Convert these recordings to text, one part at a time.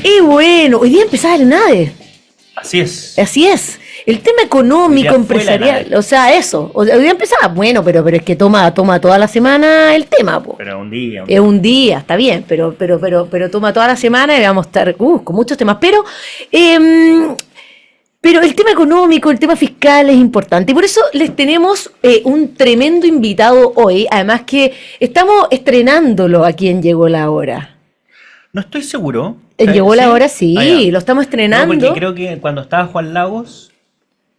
Y bueno, hoy día empezaba el ENADE. Así es. Así es. El tema económico, empresarial, o sea, eso. Hoy día empezaba, bueno, pero es que toma toda la semana el tema, po. Pero un día. Es un día, está bien, pero toma toda la semana y vamos a estar con muchos temas. Pero el tema económico, el tema fiscal es importante. Y por eso les tenemos un tremendo invitado hoy. Además que estamos estrenándolo aquí en Llegó la Hora. No estoy seguro. Llegó la hora, sí, lo estamos estrenando. No, porque creo que cuando estaba Juan Lagos,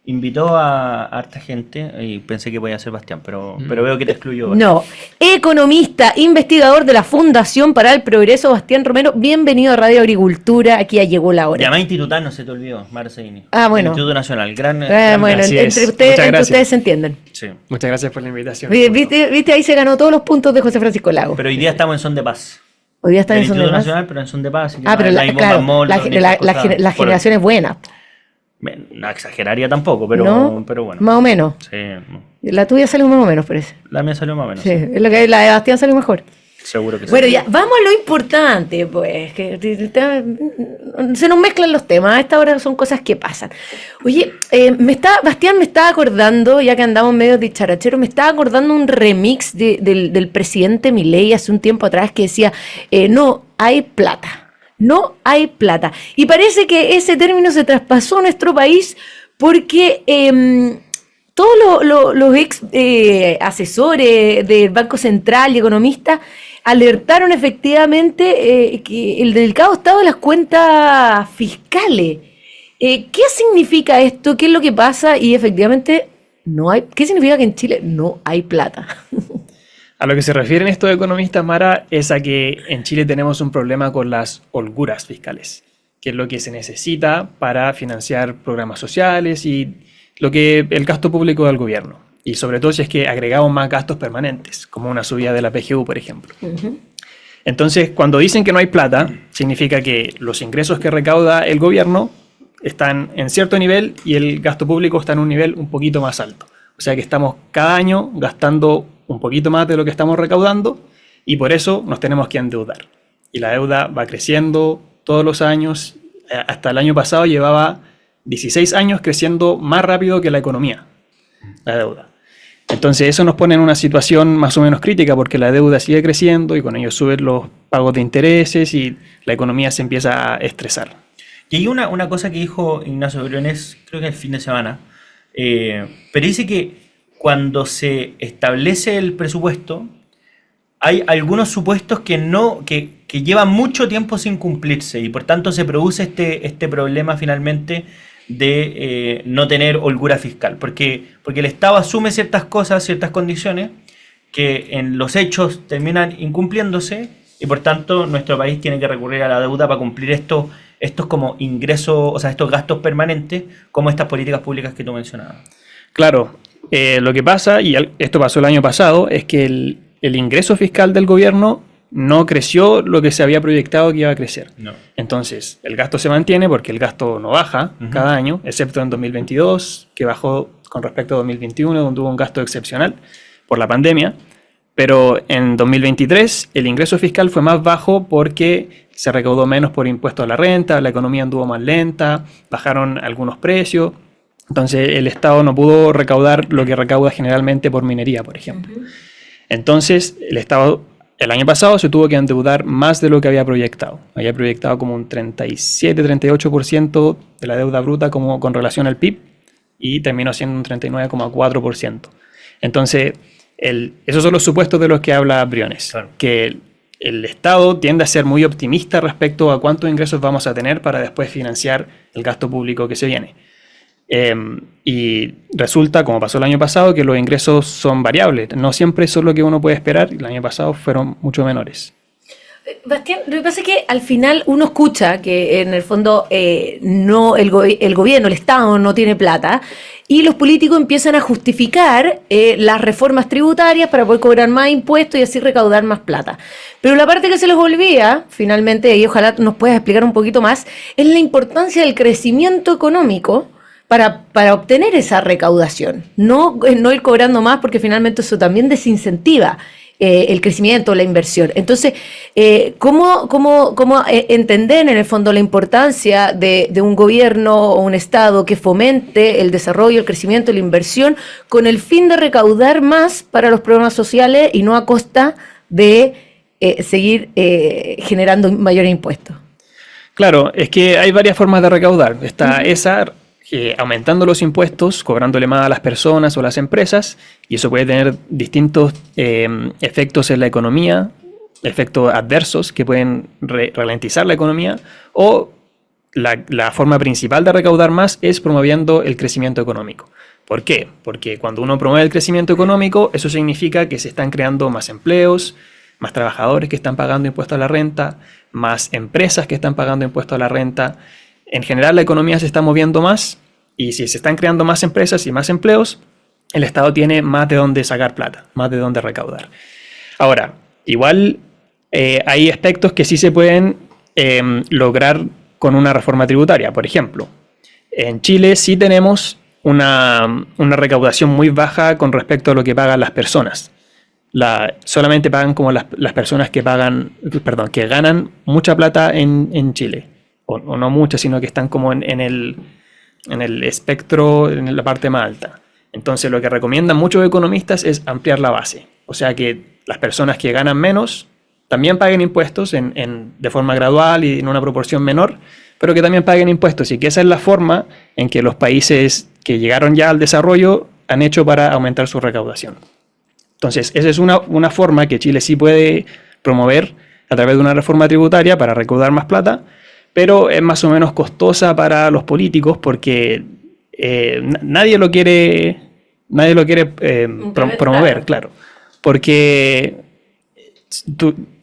invitó a harta gente y pensé que podía ser Bastián, pero veo que te excluyó. No, economista, investigador de la Fundación para el Progreso, Bastián Romero, bienvenido a Radio Agricultura, aquí ya Llegó la Hora. Llamá Institutal, no se te olvidó, Marceini. Ah, bueno. Instituto Nacional, gran bueno, entre ustedes se entienden. Sí. Muchas gracias por la invitación. ¿Viste? Ahí se ganó todos los puntos de José Francisco Lago. Pero hoy día estamos en son de paz. Hoy día están en son de paz. Instituto Nacional, pero en son de paz. Pero la generación es buena. No exageraría tampoco, pero, ¿no? Pero bueno. Más o menos. Sí. La tuya salió más o menos, parece. La mía salió más o menos. Sí, es lo que la de Bastián salió mejor. Seguro que sí. Bueno, ya, vamos a lo importante, pues, que se nos mezclan los temas, a esta hora son cosas que pasan. Oye, Bastián me estaba acordando, ya que andamos medio dicharachero, me estaba acordando un remix del presidente Milei hace un tiempo atrás que decía, no hay plata. No hay plata. Y parece que ese término se traspasó a nuestro país porque todos los ex asesores del Banco Central y economistas alertaron efectivamente que el delicado estado de las cuentas fiscales. ¿Qué significa esto? ¿Qué es lo que pasa? Y efectivamente, no hay. ¿Qué significa que en Chile no hay plata? A lo que se refieren estos economistas, Mara, es a que en Chile tenemos un problema con las holguras fiscales, que es lo que se necesita para financiar programas sociales y el gasto público del gobierno. Y sobre todo si es que agregamos más gastos permanentes, como una subida de la PGU, por ejemplo. Uh-huh. Entonces, cuando dicen que no hay plata, significa que los ingresos que recauda el gobierno están en cierto nivel y el gasto público está en un nivel un poquito más alto. O sea que estamos cada año gastando un poquito más de lo que estamos recaudando y por eso nos tenemos que endeudar. Y la deuda va creciendo todos los años. Hasta el año pasado llevaba 16 años creciendo más rápido que la economía, la deuda. Entonces eso nos pone en una situación más o menos crítica porque la deuda sigue creciendo y con ello suben los pagos de intereses y la economía se empieza a estresar. Y hay una cosa que dijo Ignacio Briones, creo que el fin de semana, pero dice que cuando se establece el presupuesto, hay algunos supuestos que llevan mucho tiempo sin cumplirse y por tanto se produce este problema finalmente de no tener holgura fiscal, porque el Estado asume ciertas cosas, ciertas condiciones que en los hechos terminan incumpliéndose y por tanto nuestro país tiene que recurrir a la deuda para cumplir estos como ingresos, o sea, estos gastos permanentes, como estas políticas públicas que tú mencionabas. Claro, lo que pasa, y esto pasó el año pasado, es que el ingreso fiscal del gobierno no creció lo que se había proyectado que iba a crecer. No. Entonces, el gasto se mantiene porque el gasto no baja cada año, excepto en 2022, que bajó con respecto a 2021, donde hubo un gasto excepcional por la pandemia. Pero en 2023 el ingreso fiscal fue más bajo porque se recaudó menos por impuesto a la renta, la economía anduvo más lenta, bajaron algunos precios. Entonces el Estado no pudo recaudar lo que recauda generalmente por minería, por ejemplo. Entonces el Estado el año pasado se tuvo que endeudar más de lo que había proyectado. Había proyectado como un 37-38% de la deuda bruta como con relación al PIB y terminó siendo un 39,4%. Entonces esos son los supuestos de los que habla Briones, claro. Que el Estado tiende a ser muy optimista respecto a cuántos ingresos vamos a tener para después financiar el gasto público que se viene. Y resulta, como pasó el año pasado, que los ingresos son variables. No siempre son lo que uno puede esperar. El año pasado fueron mucho menores. Bastián, lo que pasa es que al final uno escucha que en el fondo no el gobierno, el Estado no tiene plata y los políticos empiezan a justificar las reformas tributarias para poder cobrar más impuestos y así recaudar más plata. Pero la parte que se les olvida, finalmente, y ojalá nos puedas explicar un poquito más, es la importancia del crecimiento económico para obtener esa recaudación. No ir cobrando más porque finalmente eso también desincentiva el crecimiento, la inversión. Entonces, ¿cómo entender en el fondo la importancia de un gobierno o un Estado que fomente el desarrollo, el crecimiento y la inversión con el fin de recaudar más para los programas sociales y no a costa de seguir generando mayores impuestos? Claro, es que hay varias formas de recaudar. Está esa, aumentando los impuestos, cobrándole más a las personas o a las empresas, y eso puede tener distintos efectos en la economía, efectos adversos que pueden ralentizar la economía, o la forma principal de recaudar más es promoviendo el crecimiento económico. ¿Por qué? Porque cuando uno promueve el crecimiento económico, eso significa que se están creando más empleos, más trabajadores que están pagando impuestos a la renta, más empresas que están pagando impuestos a la renta. En general, la economía se está moviendo más, y si se están creando más empresas y más empleos, el Estado tiene más de dónde sacar plata, más de dónde recaudar. Ahora, igual hay aspectos que sí se pueden lograr con una reforma tributaria. Por ejemplo, en Chile sí tenemos una recaudación muy baja con respecto a lo que pagan las personas. Solamente pagan como las personas que ganan mucha plata en Chile. O no mucha, sino que están como en el espectro, en la parte más alta. Entonces, lo que recomiendan muchos economistas es ampliar la base. O sea, que las personas que ganan menos también paguen impuestos de forma gradual y en una proporción menor, pero que también paguen impuestos. Y que esa es la forma en que los países que llegaron ya al desarrollo han hecho para aumentar su recaudación. Entonces, esa es una forma que Chile sí puede promover a través de una reforma tributaria para recaudar más plata, pero es más o menos costosa para los políticos porque nadie lo quiere promover, claro. Porque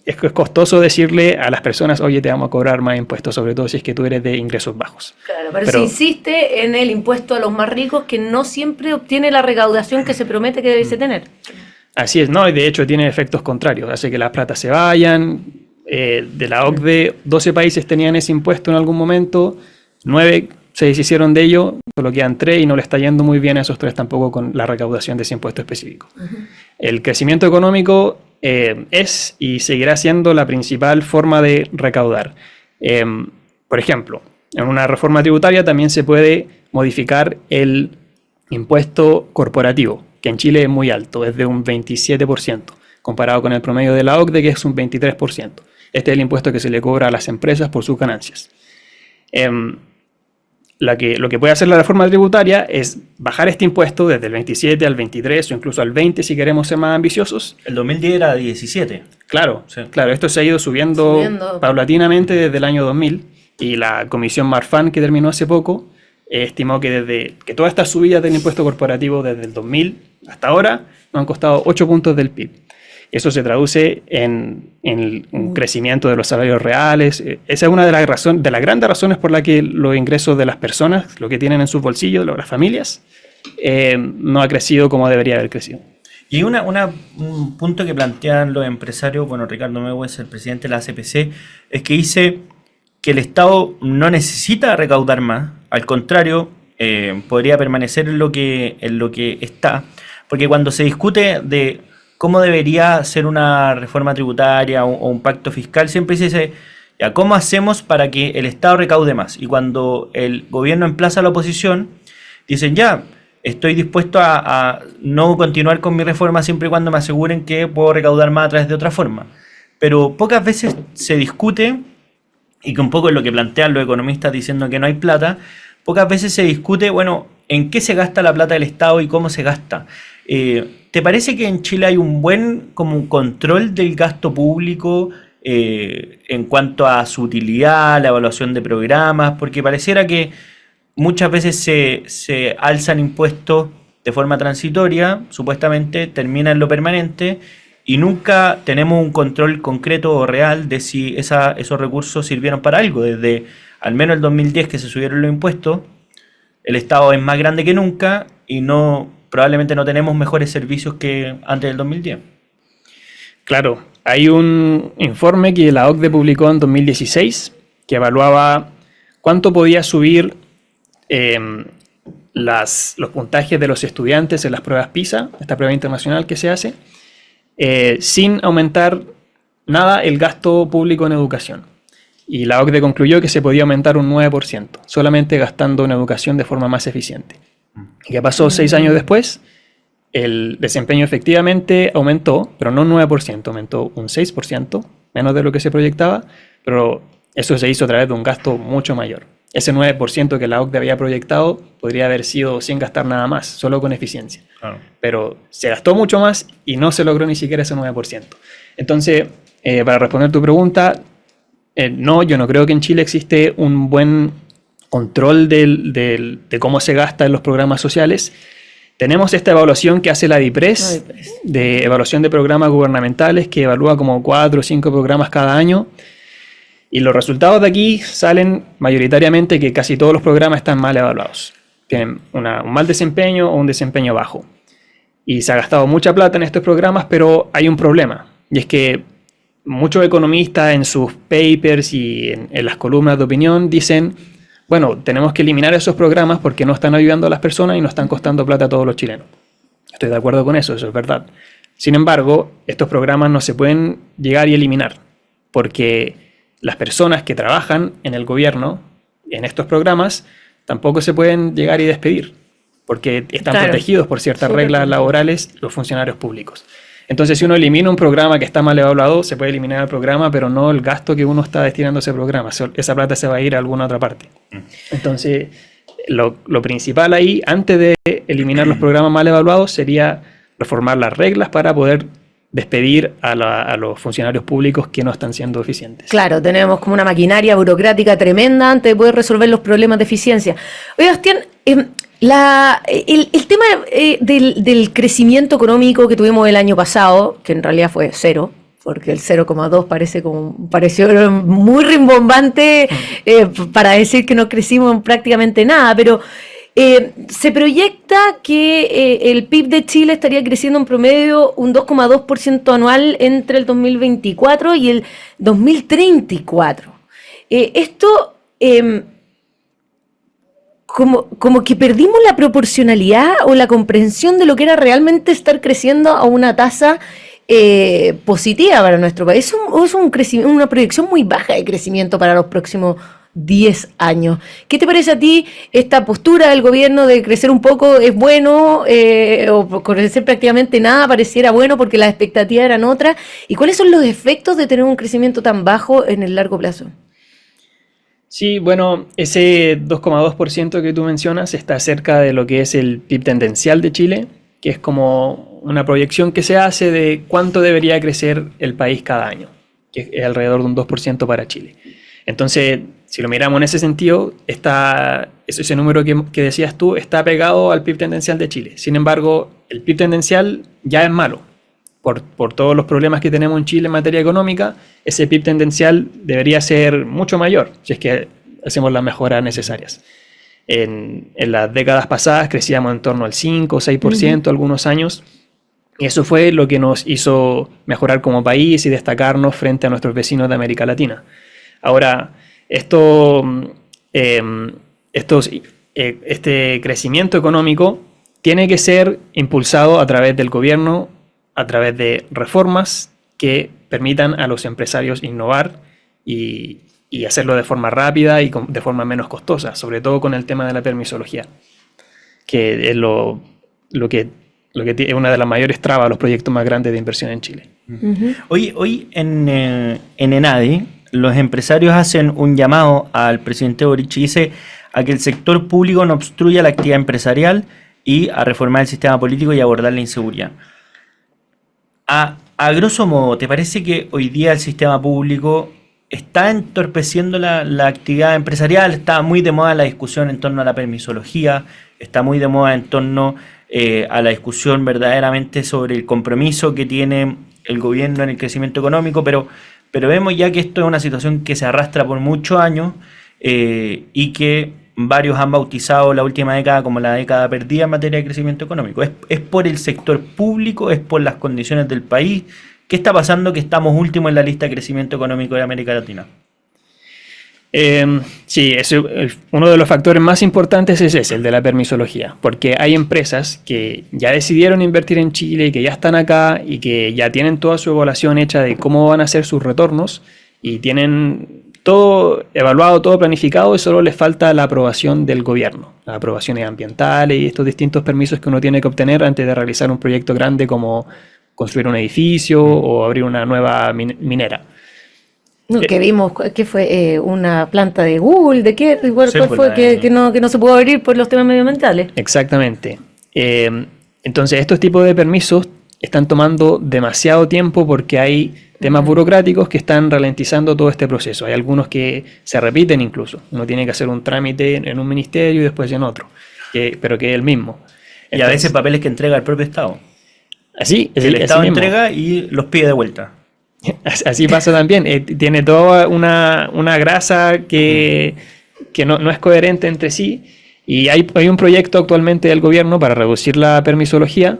es costoso decirle a las personas, oye, te vamos a cobrar más impuestos, sobre todo si es que tú eres de ingresos bajos. Claro, pero se insiste en el impuesto a los más ricos, que no siempre obtiene la recaudación que se promete que debe tener. Así es, ¿no? Y de hecho tiene efectos contrarios, hace que las platas se vayan. De la OCDE, 12 países tenían ese impuesto en algún momento, 9 se deshicieron de ello, solo quedan 3 y no le está yendo muy bien a esos 3 tampoco con la recaudación de ese impuesto específico. El crecimiento económico es y seguirá siendo la principal forma de recaudar. Por ejemplo, en una reforma tributaria también se puede modificar el impuesto corporativo, que en Chile es muy alto, es de un 27%, comparado con el promedio de la OCDE, que es un 23%. Este es el impuesto que se le cobra a las empresas por sus ganancias. Lo que puede hacer la reforma tributaria es bajar este impuesto desde el 27 al 23 o incluso al 20 si queremos ser más ambiciosos. El 2010 era 17. Claro, sí. Claro, esto se ha ido subiendo paulatinamente desde el año 2000 y la comisión Marfan, que terminó hace poco, estimó que todas estas subidas del impuesto corporativo desde el 2000 hasta ahora nos han costado 8 puntos del PIB. Eso se traduce en un crecimiento de los salarios reales. Esa es una de las grandes razones por la que los ingresos de las personas, lo que tienen en sus bolsillos, las familias, no ha crecido como debería haber crecido. Y un punto que plantean los empresarios, bueno, Ricardo Mewes, el presidente de la CPC, es que dice que el Estado no necesita recaudar más, al contrario, podría permanecer en lo que está, porque cuando se discute de cómo debería ser una reforma tributaria o un pacto fiscal, siempre se dice, ya, ¿cómo hacemos para que el Estado recaude más? Y cuando el gobierno emplaza a la oposición, dicen, ya, estoy dispuesto a no continuar con mi reforma siempre y cuando me aseguren que puedo recaudar más a través de otra forma. Pero pocas veces se discute, y que un poco es lo que plantean los economistas diciendo que no hay plata, pocas veces se discute, bueno, en qué se gasta la plata del Estado y cómo se gasta. ¿Te parece que en Chile hay un buen como control del gasto público en cuanto a su utilidad, la evaluación de programas? Porque pareciera que muchas veces se alzan impuestos de forma transitoria, supuestamente termina en lo permanente, y nunca tenemos un control concreto o real de si esos recursos sirvieron para algo. Desde al menos el 2010 que se subieron los impuestos, el Estado es más grande que nunca y probablemente no tenemos mejores servicios que antes del 2010. Claro, hay un informe que la OCDE publicó en 2016 que evaluaba cuánto podía subir los puntajes de los estudiantes en las pruebas PISA, esta prueba internacional que se hace, sin aumentar nada el gasto público en educación. Y la OCDE concluyó que se podía aumentar un 9%, solamente gastando en educación de forma más eficiente. ¿Y qué pasó 6 años después? El desempeño efectivamente aumentó, pero no un 9%, aumentó un 6%, menos de lo que se proyectaba, pero eso se hizo a través de un gasto mucho mayor. Ese 9% que la OCDE había proyectado podría haber sido sin gastar nada más, solo con eficiencia. Claro. Pero se gastó mucho más y no se logró ni siquiera ese 9%. Entonces, para responder tu pregunta, no, yo no creo que en Chile existe un buen control de cómo se gasta en los programas sociales. Tenemos esta evaluación que hace la DIPRES, de evaluación de programas gubernamentales, que evalúa como 4 o 5 programas cada año. Y los resultados de aquí salen mayoritariamente que casi todos los programas están mal evaluados. Tienen un mal desempeño o un desempeño bajo. Y se ha gastado mucha plata en estos programas, pero hay un problema. Y es que muchos economistas en sus papers y en las columnas de opinión dicen, bueno, tenemos que eliminar esos programas porque no están ayudando a las personas y no están costando plata a todos los chilenos. Estoy de acuerdo con eso es verdad. Sin embargo, estos programas no se pueden llegar y eliminar porque las personas que trabajan en el gobierno, en estos programas, tampoco se pueden llegar y despedir, porque están protegidos por ciertas reglas laborales los funcionarios públicos. Entonces, si uno elimina un programa que está mal evaluado, se puede eliminar el programa, pero no el gasto que uno está destinando a ese programa. Esa plata se va a ir a alguna otra parte. Entonces, lo principal ahí, antes de eliminar los programas mal evaluados, sería reformar las reglas para poder despedir a los funcionarios públicos que no están siendo eficientes. Claro, tenemos como una maquinaria burocrática tremenda antes de poder resolver los problemas de eficiencia. Oye, Bastián, el tema del crecimiento económico que tuvimos el año pasado, que en realidad fue 0, porque el 0,2 pareció muy rimbombante para decir que no crecimos en prácticamente nada, pero se proyecta que el PIB de Chile estaría creciendo en promedio un 2,2% anual entre el 2024 y el 2034. Esto, como que perdimos la proporcionalidad o la comprensión de lo que era realmente estar creciendo a una tasa positiva para nuestro país. Es una proyección muy baja de crecimiento para los próximos 10 años. ¿Qué te parece a ti esta postura del gobierno de crecer un poco es bueno o crecer prácticamente nada pareciera bueno porque las expectativas eran otras? ¿Y cuáles son los efectos de tener un crecimiento tan bajo en el largo plazo? Sí, bueno, ese 2,2% que tú mencionas está cerca de lo que es el PIB tendencial de Chile, que es como una proyección que se hace de cuánto debería crecer el país cada año, que es alrededor de un 2% para Chile. Entonces, si lo miramos en ese sentido, ese número que decías tú está pegado al PIB tendencial de Chile. Sin embargo, el PIB tendencial ya es malo. Por todos los problemas que tenemos en Chile en materia económica, ese PIB tendencial debería ser mucho mayor, si es que hacemos las mejoras necesarias. En las décadas pasadas crecíamos en torno al 5 o 6% algunos años, y eso fue lo que nos hizo mejorar como país y destacarnos frente a nuestros vecinos de América Latina. Ahora, este crecimiento económico tiene que ser impulsado a través del gobierno, a través de reformas que permitan a los empresarios innovar y hacerlo de forma rápida y de forma menos costosa, sobre todo con el tema de la permisología, que es lo que es una de las mayores trabas a los proyectos más grandes de inversión en Chile. Hoy en ENADE, los empresarios hacen un llamado al presidente Boric y dice a que el sector público no obstruya la actividad empresarial y a reformar el sistema político y abordar la inseguridad. A grosso modo, ¿te parece que hoy día el sistema público está entorpeciendo la actividad empresarial? Está muy de moda la discusión en torno a la permisología, está muy de moda en torno a la discusión verdaderamente sobre el compromiso que tiene el gobierno en el crecimiento económico, pero vemos ya que esto es una situación que se arrastra por muchos años y que varios han bautizado la última década como la década perdida en materia de crecimiento económico. ¿Es por el sector público? ¿Es por las condiciones del país? ¿Qué está pasando que estamos últimos en la lista de crecimiento económico de América Latina? Sí, uno de los factores más importantes es ese, el de la permisología, porque hay empresas que ya decidieron invertir en Chile, que ya están acá y que ya tienen toda su evaluación hecha de cómo van a ser sus retornos y tienen todo evaluado, todo planificado y solo les falta la aprobación del gobierno, las aprobaciones ambientales y estos distintos permisos que uno tiene que obtener antes de realizar un proyecto grande como construir un edificio o abrir una nueva minera. No, que vimos, ¿qué fue? Una planta de Google, ¿de qué? ¿Cuál Sí, fue? Que no se pudo abrir por los temas medioambientales. Exactamente. Entonces, estos tipos de permisos están tomando demasiado tiempo porque hay temas burocráticos que están ralentizando todo este proceso. Hay algunos que se repiten incluso. Uno tiene que hacer un trámite en un ministerio y después en otro, pero que es el mismo. Y a veces papeles que entrega el propio Estado. Así, El Estado mismo. entrega y los pide de vuelta. Así pasa también. Tiene toda una grasa que no es coherente entre sí. Y hay un proyecto actualmente del gobierno para reducir la permisología,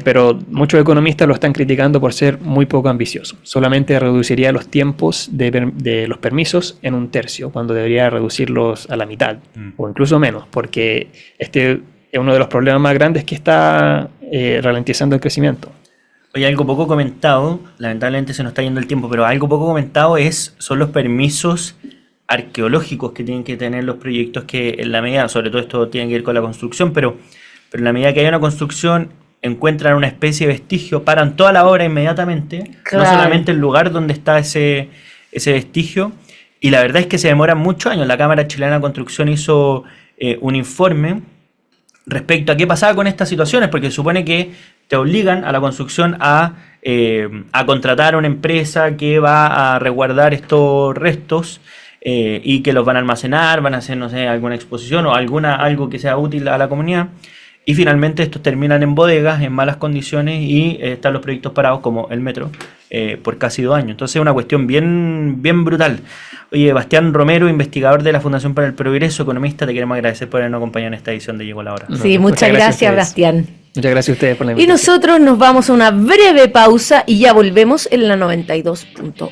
pero muchos economistas lo están criticando por ser muy poco ambicioso. Solamente reduciría los tiempos de los permisos en 1/3, cuando debería reducirlos a la mitad o incluso menos, porque este es uno de los problemas más grandes que está ralentizando el crecimiento. Oye, algo poco comentado, lamentablemente se nos está yendo el tiempo, pero algo poco comentado son los permisos arqueológicos que tienen que tener los proyectos que en la medida, sobre todo esto tiene que ver con la construcción, pero en la medida que haya una construcción, encuentran una especie de vestigio, paran toda la obra inmediatamente, Claro. no solamente el lugar donde está ese vestigio, y la verdad es que se demoran muchos años. La Cámara Chilena de Construcción hizo un informe respecto a qué pasaba con estas situaciones, porque se supone que te obligan a la construcción a contratar a una empresa que va a resguardar estos restos y que los van a almacenar, van a hacer, no sé, alguna exposición o algo que sea útil a la comunidad. Y finalmente estos terminan en bodegas, en malas condiciones, y están los proyectos parados, como el metro, por casi 2 años. Entonces es una cuestión bien, bien brutal. Oye, Bastián Romero, investigador de la Fundación para el Progreso, economista, te queremos agradecer por habernos acompañado en esta edición de Llegó la Hora. Sí, muchas gracias, a ustedes. Bastián. Muchas gracias a ustedes por la Y invitación. nosotros nos vamos a una breve pausa y ya volvemos en la 92.1.